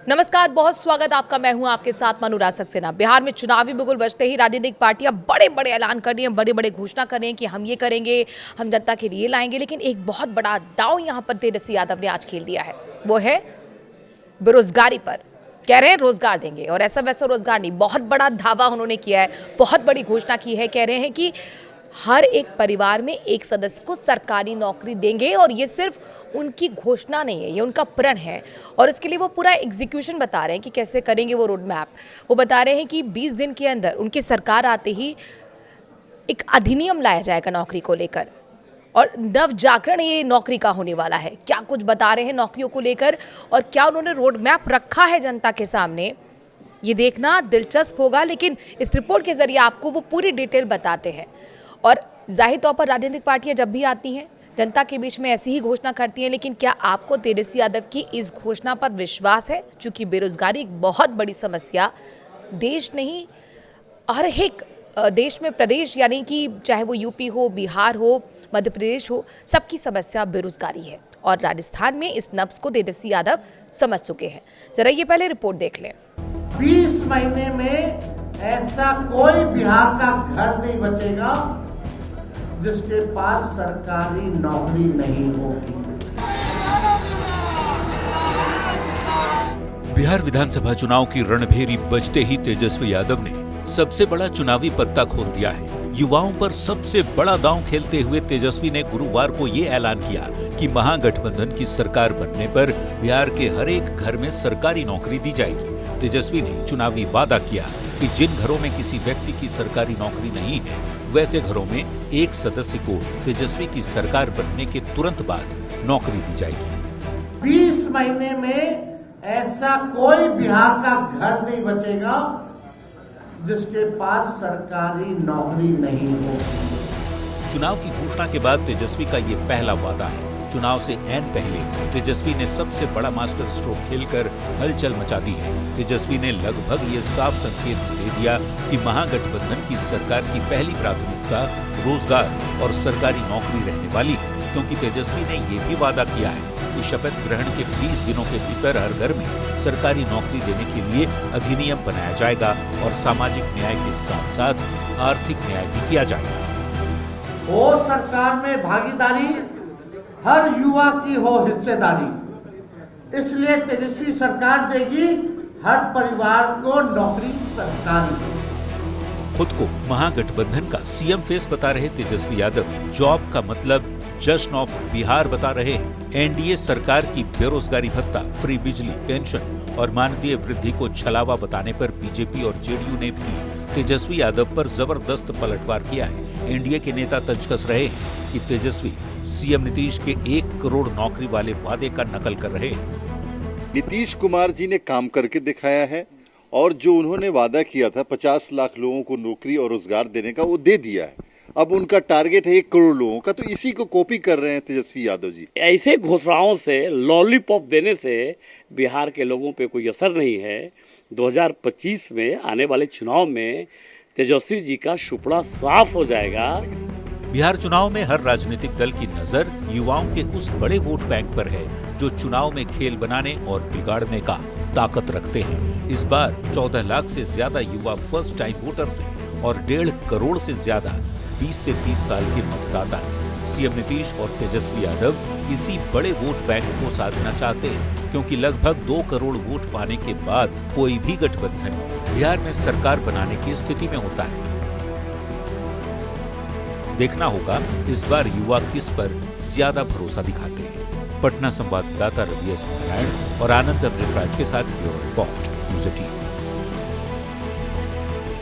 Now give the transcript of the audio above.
नमस्कार, बहुत स्वागत आपका। मैं हूं आपके साथ अनुराग सक्सेना। बिहार में चुनावी बिगुल बजते ही राजनीतिक पार्टियां बड़े बड़े ऐलान कर रही हैं, बड़े बड़े घोषणा कर रही हैं कि हम ये करेंगे, हम जनता के लिए लाएंगे। लेकिन एक बहुत बड़ा दांव यहां पर तेजस्वी यादव ने आज खेल दिया है, वो है बेरोजगारी पर। कह रहे हैं रोजगार देंगे, और ऐसा वैसा रोजगार नहीं, बहुत बड़ा दावा उन्होंने किया है, बहुत बड़ी घोषणा की है। कह रहे हैं कि हर एक परिवार में एक सदस्य को सरकारी नौकरी देंगे, और ये सिर्फ उनकी घोषणा नहीं है, ये उनका प्रण है। और इसके लिए वो पूरा एग्जीक्यूशन बता रहे हैं कि कैसे करेंगे वो रोड मैप। वो बता रहे हैं कि 20 दिन के अंदर उनकी सरकार आते ही एक अधिनियम लाया जाएगा नौकरी को लेकर, और नव जागरण ये नौकरी का होने वाला है। क्या कुछ बता रहे हैं नौकरियों को लेकर, और क्या उन्होंने रोड मैप रखा है जनता के सामने, ये देखना दिलचस्प होगा। लेकिन इस रिपोर्ट के जरिए आपको वो पूरी डिटेल बताते हैं। और जाहिर तौर पर राजनीतिक पार्टियां जब भी आती हैं जनता के बीच में ऐसी ही घोषणा करती हैं। लेकिन क्या आपको तेजस्वी यादव की इस घोषणा पर विश्वास है? क्योंकि बेरोजगारी एक बहुत बड़ी समस्या देश नहीं, हर एक देश में प्रदेश, यानी कि चाहे वो यूपी हो, बिहार हो, मध्य प्रदेश हो, सबकी समस्या बेरोजगारी है। और राजस्थान में इस नब्ज को तेजस्वी यादव समझ चुके हैं। जरा ये पहले रिपोर्ट देख लें। 20 महीने में ऐसा कोई बिहार का घर नहीं बचेगा जिसके पास सरकारी नौकरी नहीं होगी। बिहार विधानसभा चुनाव की रणभेरी बजते ही तेजस्वी यादव ने सबसे बड़ा चुनावी पत्ता खोल दिया है। युवाओं पर सबसे बड़ा दांव खेलते हुए तेजस्वी ने गुरुवार को ये ऐलान किया कि महागठबंधन की सरकार बनने पर बिहार के हर एक घर में सरकारी नौकरी दी जाएगी। तेजस्वी ने चुनावी वादा किया कि जिन घरों में किसी व्यक्ति की सरकारी नौकरी नहीं है, वैसे घरों में एक सदस्य को तेजस्वी की सरकार बनने के तुरंत बाद नौकरी दी जाएगी। 20 महीने में ऐसा कोई बिहार का घर नहीं बचेगा जिसके पास सरकारी नौकरी नहीं होगी। चुनाव की घोषणा के बाद तेजस्वी का ये पहला वादा है। चुनाव से ऐन पहले तेजस्वी ने सबसे बड़ा मास्टर स्ट्रोक खेलकर हलचल मचा दी है। तेजस्वी ने लगभग ये साफ संकेत दे दिया कि महागठबंधन की सरकार की पहली प्राथमिकता रोजगार और सरकारी नौकरी रहने वाली है, क्योंकि तेजस्वी ने ये भी वादा किया है कि शपथ ग्रहण के 20 दिनों के भीतर हर घर में सरकारी नौकरी देने के लिए अधिनियम बनाया जाएगा, और सामाजिक न्याय के साथ साथ आर्थिक न्याय भी किया जाएगा। हो सरकार में भागीदारी, हर युवा की हो हिस्सेदारी, इसलिए तेजस्वी सरकार देगी हर परिवार को नौकरी सरकारी। खुद को महागठबंधन का सीएम फेस बता रहे तेजस्वी यादव जॉब का मतलब जश्न ऑफ बिहार बता रहे हैं। एनडीए सरकार की बेरोजगारी भत्ता, फ्री बिजली, पेंशन और मानदेय वृद्धि को छलावा बताने पर बीजेपी और जेडीयू ने भी तेजस्वी यादव पर जबरदस्त पलटवार किया है। एनडीए के नेता तंज कस रहे हैं कि तेजस्वी सीएम नीतीश के 1 करोड़ नौकरी वाले वादे का नकल कर रहे हैं। नीतीश कुमार जी ने काम करके दिखाया है, और जो उन्होंने वादा किया था 50 लाख लोगों को नौकरी और रोजगार देने का, वो दे दिया है। अब उनका टारगेट है 1 करोड़ लोगों का, तो इसी को कॉपी कर रहे हैं तेजस्वी यादव जी। ऐसे घोषणाओं से, लॉलीपॉप देने से बिहार के लोगों पे कोई असर नहीं है। 2025 में आने वाले चुनाव में तेजस्वी जी का सुपड़ा साफ हो जाएगा। बिहार चुनाव में हर राजनीतिक दल की नजर युवाओं के उस बड़े वोट बैंक पर है जो चुनाव में खेल बनाने और बिगाड़ने का ताकत रखते हैं। इस बार 14 लाख से ज्यादा युवा फर्स्ट टाइम वोटर्स हैं, और 1.5 करोड़ से ज्यादा 20 से 30 साल के मतदाता हैं। सीएम नीतीश और तेजस्वी यादव इसी बड़े वोट बैंक को साधना चाहते हैं, क्योंकि लगभग 2 करोड़ वोट पाने के बाद कोई भी गठबंधन बिहार में सरकार बनाने की स्थिति में होता है। देखना होगा इस बार युवा किस पर ज्यादा भरोसा दिखाते हैं। पटना संवाददाता रवि एस नारायण और आनंद अमृतराज के साथ ब्यूरो रिपोर्ट, न्यूज़ 18।